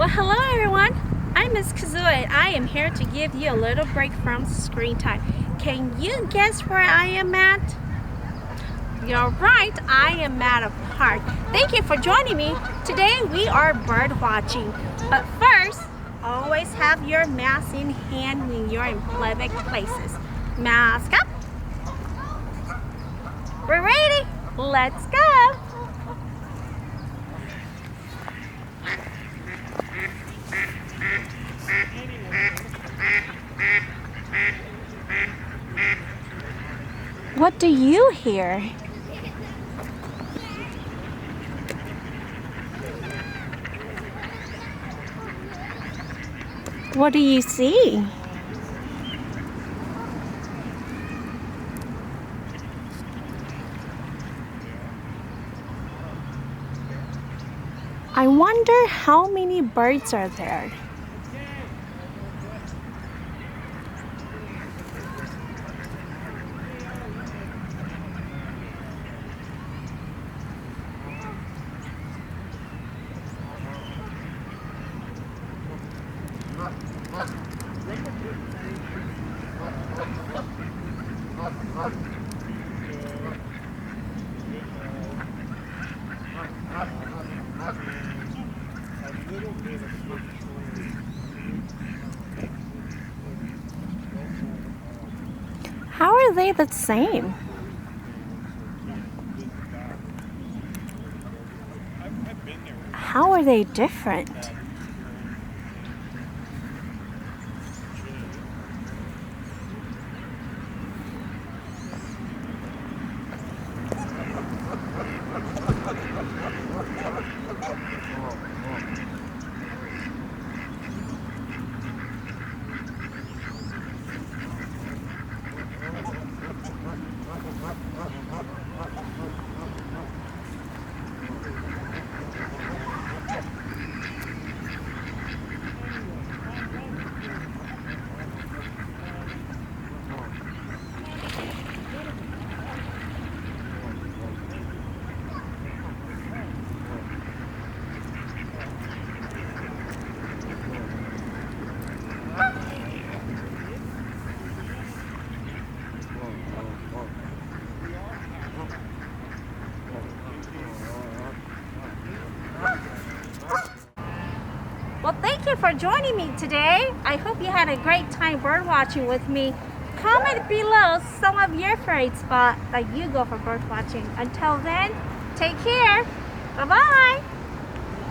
Well, hello everyone. I'm Miss Kazua and I am here to give you a little break from screen time. Can you guess where I am at? You're right, I am at a park. Thank you for joining me. Today we are bird watching. But first, always have your mask in hand when you're in public places. Mask up. We're ready. Let's go. What do you hear? What do you see? I wonder how many birds are there. How are they the same? How are they different? Well, thank you for joining me today. I hope you had a great time bird watching with me. Comment below some of your favorite spots that you go for bird watching. Until then, take care.